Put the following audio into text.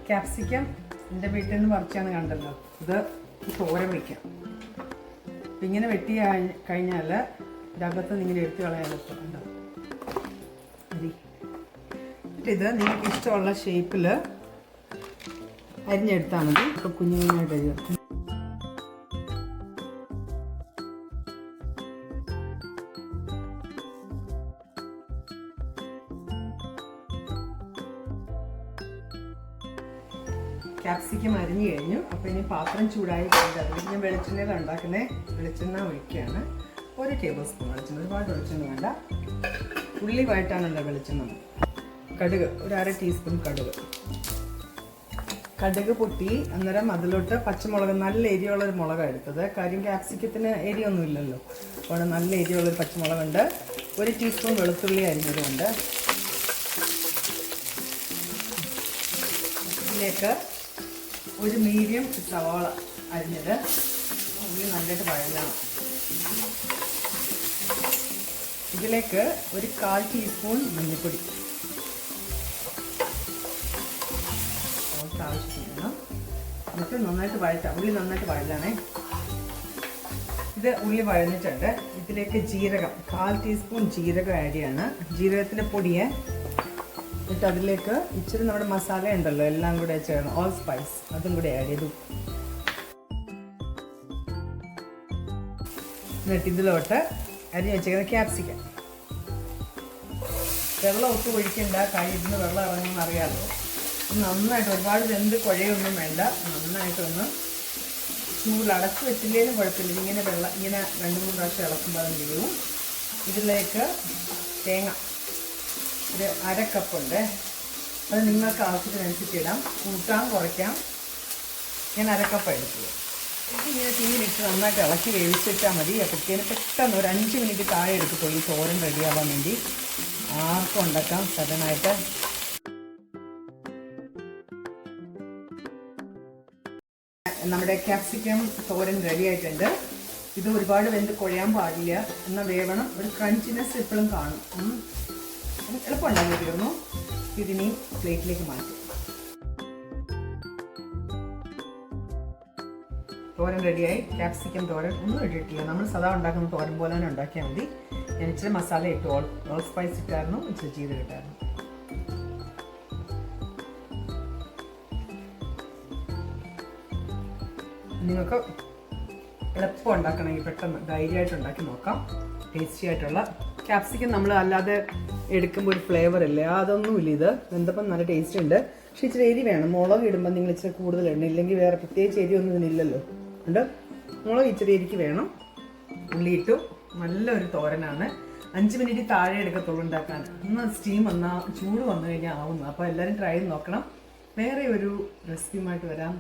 Capsicum എൻ്റെ വീട്ടിൽ നിന്ന് പറിച്ചാണ് കണ്ടല്ലോ. ഇത് തോരൻ വയ്ക്കാം. അപ്പം ഇങ്ങനെ വെട്ടി കഴിഞ്ഞാൽ ഇതിനകത്ത് നിങ്ങൾ എടുത്ത് കളയാൻ പറ്റുന്നുണ്ടോ? മതി. ഇത് നിങ്ങൾക്ക് ഇഷ്ടമുള്ള ഷേപ്പിൽ അരിഞ്ഞെടുത്താൽ മതി. ഇപ്പോൾ കുഞ്ഞു കുഞ്ഞായിട്ട് അരിഞ്ഞു. ക്യാപ്സിക്കം അരിഞ്ഞു കഴിഞ്ഞു. അപ്പോൾ ഇനി പാത്രം ചൂടായി കഴിഞ്ഞാൽ അതിലേക്ക് ഞാൻ വെളിച്ചെണ്ണയിലാണ് ഉണ്ടാക്കുന്നത്. വെളിച്ചെണ്ണ ഒഴിക്കുകയാണ്. 1 ടേബിൾ സ്പൂൺ വെളിച്ചെണ്ണ, ഒരുപാട് വെളിച്ചെണ്ണ വേണ്ട. ഉള്ളി വഴറ്റാണല്ലോ വെളിച്ചെണ്ണ. കടുക്, ഒരു 1/2 ടീസ്പൂൺ കടുക്. കടുക് പൊട്ടി അന്നേരം അതിലോട്ട് പച്ചമുളക്, നല്ല എരിയുള്ളൊരു മുളകാണ് എടുത്തത്. കാര്യം ക്യാപ്സിക്കത്തിന് എരിയൊന്നും ഇല്ലല്ലോ. അപ്പോൾ നല്ല എരിയുള്ളൊരു പച്ചമുളകുണ്ട്. 1 ടീസ്പൂൺ വെളുത്തുള്ളി അരിഞ്ഞതുകൊണ്ട്. ഇതിലേക്ക് ഒരു മീഡിയം സവാള അരിഞ്ഞത്. ഉള്ളി നന്നായിട്ട് വഴങ്ങണം. ഇതിലേക്ക് ഒരു 1/4 ടീസ്പൂൺ മഞ്ഞൾപ്പൊടി ആവശ്യത്തിന്. എന്നിട്ട് നന്നായിട്ട് വഴറ്റാം. ഉള്ളി നന്നായിട്ട് വഴലാണേ. ഇത് ഉള്ളി വഴഞ്ഞിട്ടുണ്ട്. ഇതിലേക്ക് ജീരകം, 1/4 ടീസ്പൂൺ ജീരകം ആഡ് ചെയ്യാണ്. ജീരകത്തിൻ്റെ പൊടിയെ എന്നിട്ട് അതിലേക്ക് ഇച്ചിരി നമ്മുടെ മസാല ഉണ്ടല്ലോ, എല്ലാം കൂടെ ചേർന്ന് ഓൾ സ്പൈസ് അതും കൂടെ ആഡ് ചെയ്തു. എന്നിട്ട് ഇതിലോട്ട് അരിഞ്ഞ് വെച്ചേക്കുന്ന ക്യാപ്സിക്കം. വെള്ളം ഒട്ടും ഒഴിക്കണ്ട, ഇതിന് വെള്ളം ഇറങ്ങുമെന്ന് അറിയാമല്ലോ. നന്നായിട്ട്, ഒരുപാട് വെന്ത് കുഴയൊന്നും വേണ്ട. നന്നായിട്ടൊന്ന് ചൂട് അടച്ച് വെച്ചില്ലേലും കുഴപ്പമില്ല. ഇങ്ങനെ വെള്ളം ഇങ്ങനെ 2-3 പ്രാവശ്യം ഇളക്കുമ്പോൾ അത് വീഴും. ഇതിലേക്ക് തേങ്ങ ഒരു 1/2 കപ്പുണ്ട്. അത് നിങ്ങൾക്ക് ആവശ്യത്തിനനുസരിച്ച് ഇടാം, കൂട്ടാം കുറയ്ക്കാം. ഞാൻ 1/2 കപ്പ് എടുത്തത്. ഇങ്ങനെ തീയിലിട്ട് നന്നായിട്ട് ഇളക്കി വേവിച്ചിട്ടാൽ മതി. അപ്പോഴത്തേന് പെട്ടെന്ന് ഒരു 5 മിനിറ്റ് താഴെ എടുക്കത്തുള്ളൂ ഈ തോരൻ റെഡിയാവാൻ വേണ്ടി. ആർക്കും ഉണ്ടാക്കാം സഡനായിട്ട്. നമ്മുടെ ക്യാപ്സിക്കം തോരൻ റെഡി ആയിട്ടുണ്ട്. ഇത് ഒരുപാട് വെന്ത് കുഴയാൻ പാടില്ല, എന്നാൽ വേവണം. ഒരു ക്രഞ്ചിനെസ് എപ്പോഴും കാണും. എളുപ്പം ഉണ്ടാക്കി തീർന്നു. ഇതിനി പ്ലേറ്റിലേക്ക് മാറ്റും. തോരൻ റെഡിയായി. ക്യാപ്സിക്കം തോരൻ ഒന്നും ഇട്ടിട്ടില്ല, നമ്മൾ സദാ ഉണ്ടാക്കുന്ന തോരൻ പോലെ തന്നെ ഉണ്ടാക്കിയാൽ മതി. ഞാൻ ഇച്ചിരി മസാല ഇട്ടു, ഓൾ സ്പൈസ് ഇട്ടായിരുന്നു, ഇച്ചിരി ജീരകം ഇട്ടായിരുന്നു. നിങ്ങൾക്ക് എളുപ്പം ഉണ്ടാക്കണമെങ്കിൽ പെട്ടെന്ന് ധൈര്യമായിട്ട് ഉണ്ടാക്കി നോക്കാം. ടേസ്റ്റി ആയിട്ടുള്ള ക്യാപ്സിക്കം നമ്മൾ അല്ലാതെ എടുക്കുമ്പോൾ ഒരു ഫ്ലേവർ ഇല്ലേ, അതൊന്നുമില്ല. ഇത് വെന്തപ്പം നല്ല ടേസ്റ്റ് ഉണ്ട്. പക്ഷെ ഇച്ചിരി എരി വേണം. മുളക് ഇടുമ്പോൾ നിങ്ങൾ ഇച്ചിരി കൂടുതൽ ഇടണം, ഇല്ലെങ്കിൽ വേറെ പ്രത്യേകിച്ച് എരി ഒന്നും ഇതിനില്ലല്ലോ. ഉണ്ട് മുളക് ഇച്ചിരി എരിക്ക് വേണം. ഉള്ളി ഇട്ടു. നല്ലൊരു തോരനാണ്. 5 മിനിറ്റ് താഴെ എടുക്കത്തുള്ളൂ ഉണ്ടാക്കാൻ. ഒന്ന് സ്റ്റീം വന്നാൽ ചൂട് വന്നു കഴിഞ്ഞാൽ ആവുന്നു. അപ്പോൾ എല്ലാവരും ട്രൈ ചെയ്ത് നോക്കണം. വേറെ ഒരു റെസിപ്പിയുമായിട്ട് വരാം.